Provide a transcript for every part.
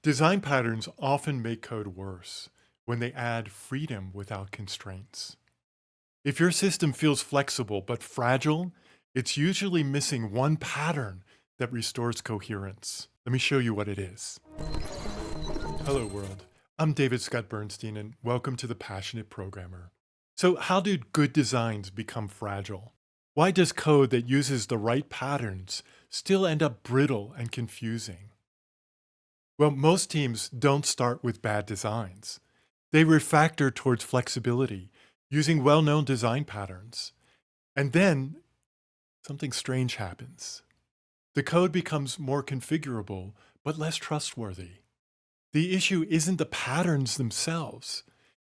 Design patterns often make code worse when they add freedom without constraints. If your system feels flexible but fragile, it's usually missing one pattern that restores coherence. Let me show you what it is. Hello world, I'm David Scott Bernstein and welcome to The Passionate Programmer. So how do good designs become fragile? Why does code that uses the right patterns still end up brittle and confusing? Well, most teams don't start with bad designs. They refactor towards flexibility using well-known design patterns. And then something strange happens. The code becomes more configurable, but less trustworthy. The issue isn't the patterns themselves.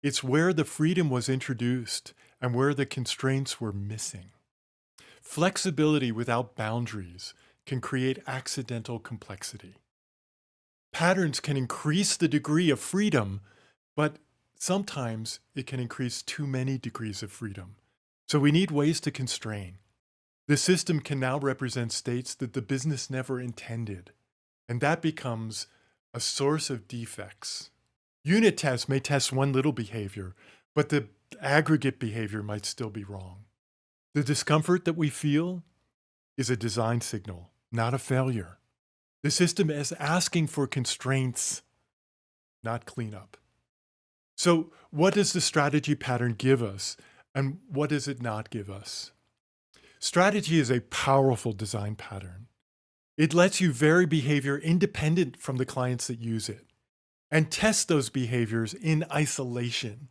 It's where the freedom was introduced and where the constraints were missing. Flexibility without boundaries can create accidental complexity. Patterns can increase the degree of freedom, but sometimes it can increase too many degrees of freedom. So we need ways to constrain. The system can now represent states that the business never intended, and that becomes a source of defects. Unit tests may test one little behavior, but the aggregate behavior might still be wrong. The discomfort that we feel is a design signal, not a failure. The system is asking for constraints, not cleanup. So what does the strategy pattern give us, and what does it not give us? Strategy is a powerful design pattern. It lets you vary behavior independent from the clients that use it, and test those behaviors in isolation.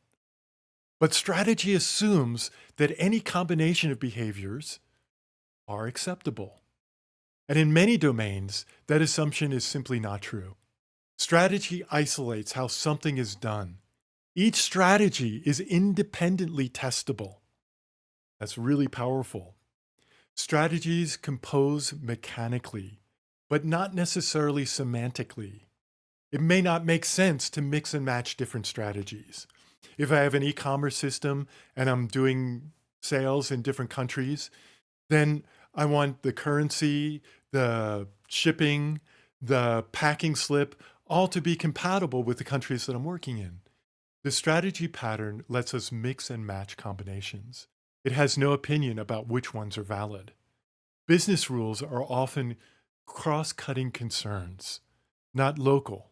But strategy assumes that any combination of behaviors are acceptable. And in many domains, that assumption is simply not true. Strategy isolates how something is done. Each strategy is independently testable. That's really powerful. Strategies compose mechanically, but not necessarily semantically. It may not make sense to mix and match different strategies. If I have an e-commerce system and I'm doing sales in different countries, then I want the currency, the shipping, the packing slip, all to be compatible with the countries that I'm working in. The strategy pattern lets us mix and match combinations. It has no opinion about which ones are valid. Business rules are often cross-cutting concerns, not local.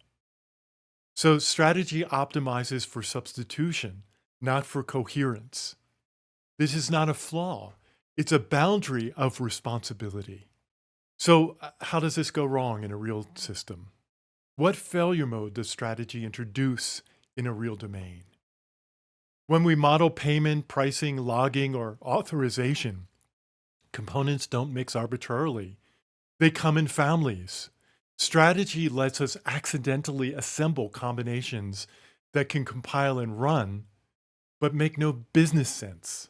So strategy optimizes for substitution, not for coherence. This is not a flaw. It's a boundary of responsibility. So how does this go wrong in a real system? What failure mode does strategy introduce in a real domain? When we model payment, pricing, logging, or authorization, components don't mix arbitrarily. They come in families. Strategy lets us accidentally assemble combinations that can compile and run, but make no business sense.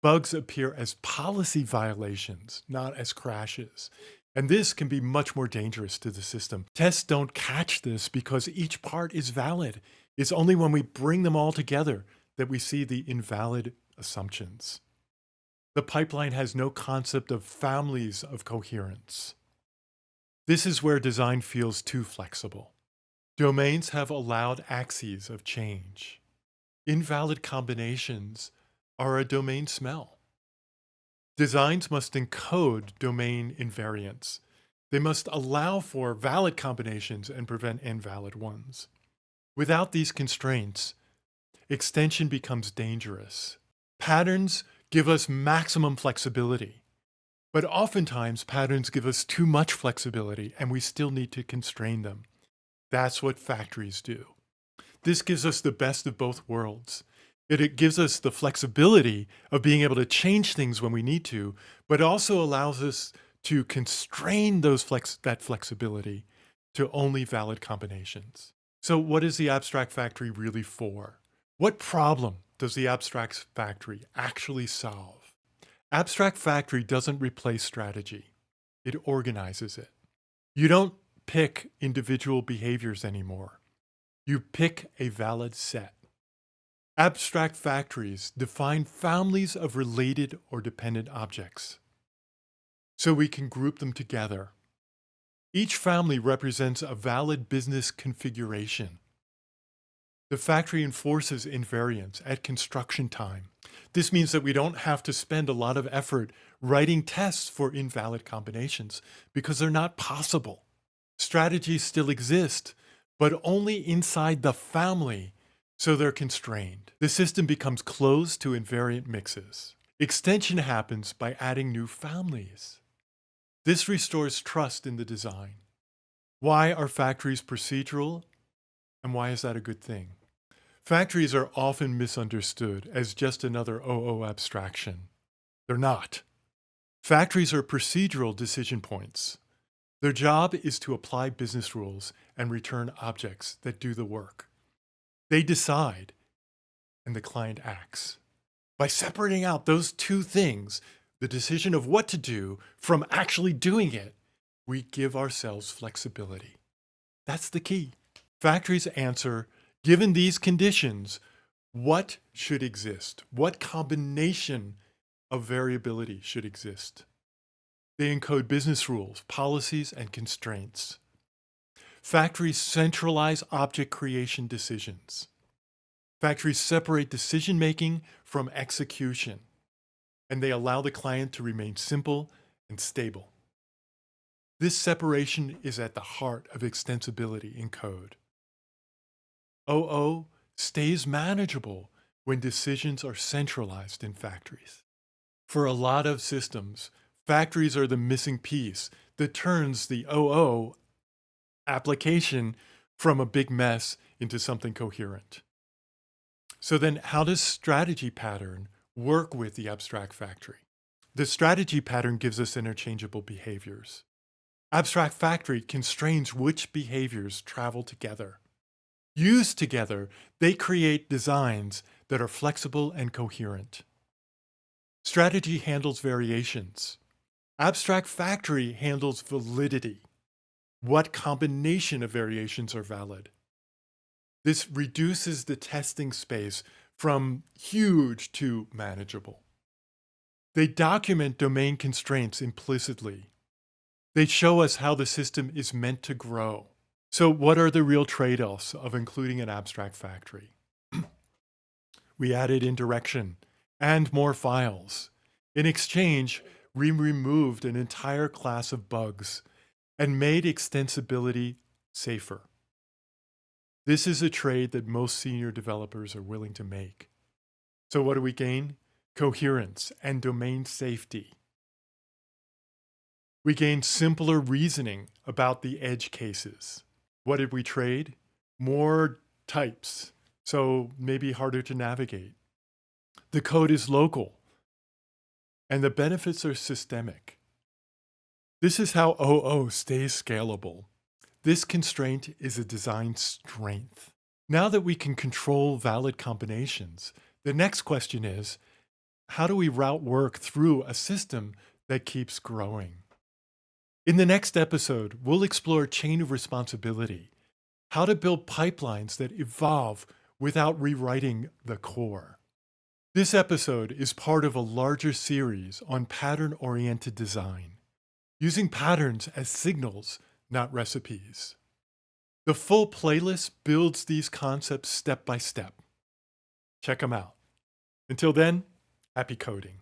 Bugs appear as policy violations, not as crashes. And this can be much more dangerous to the system. Tests don't catch this because each part is valid. It's only when we bring them all together that we see the invalid assumptions. The pipeline has no concept of families of coherence. This is where design feels too flexible. Domains have allowed axes of change. Invalid combinations are a domain smell. Designs must encode domain invariants. They must allow for valid combinations and prevent invalid ones. Without these constraints, extension becomes dangerous. Patterns give us maximum flexibility, but oftentimes patterns give us too much flexibility and we still need to constrain them. That's what factories do. This gives us the best of both worlds. It gives us the flexibility of being able to change things when we need to, but also allows us to constrain that flexibility to only valid combinations. So what is the abstract factory really for? What problem does the abstract factory actually solve? Abstract factory doesn't replace strategy. It organizes it. You don't pick individual behaviors anymore. You pick a valid set. Abstract factories define families of related or dependent objects, so we can group them together. Each family represents a valid business configuration. The factory enforces invariance at construction time. This means that we don't have to spend a lot of effort writing tests for invalid combinations because they're not possible. Strategies still exist, but only inside the family, so they're constrained. The system becomes closed to invariant mixes. Extension happens by adding new families. This restores trust in the design. Why are factories procedural? And why is that a good thing? Factories are often misunderstood as just another OO abstraction. They're not. Factories are procedural decision points. Their job is to apply business rules and return objects that do the work. They decide, and the client acts. By separating out those two things, the decision of what to do from actually doing it, we give ourselves flexibility. That's the key. Factories answer, given these conditions, what should exist? What combination of variability should exist? They encode business rules, policies, and constraints. Factories centralize object creation decisions. Factories separate decision-making from execution, and they allow the client to remain simple and stable. This separation is at the heart of extensibility in code. OO stays manageable when decisions are centralized in factories. For a lot of systems, factories are the missing piece that turns the OO application from a big mess into something coherent. So then how does strategy pattern work with the abstract factory? The strategy pattern gives us interchangeable behaviors. Abstract factory constrains which behaviors travel together. Used together, they create designs that are flexible and coherent. Strategy handles variations. Abstract factory handles validity. What combination of variations are valid? This reduces the testing space from huge to manageable. They document domain constraints implicitly. They show us how the system is meant to grow. So what are the real trade-offs of including an abstract factory? We added indirection and more files. In exchange, we removed an entire class of bugs and made extensibility safer. This is a trade that most senior developers are willing to make. So what do we gain? Coherence and domain safety. We gain simpler reasoning about the edge cases. What did we trade? More types, so maybe harder to navigate. The code is local, and the benefits are systemic. This is how OO stays scalable. This constraint is a design strength. Now that we can control valid combinations, the next question is, how do we route work through a system that keeps growing? In the next episode, we'll explore chain of responsibility, how to build pipelines that evolve without rewriting the core. This episode is part of a larger series on pattern-oriented design, using patterns as signals, not recipes. The full playlist builds these concepts step by step. Check them out. Until then, happy coding.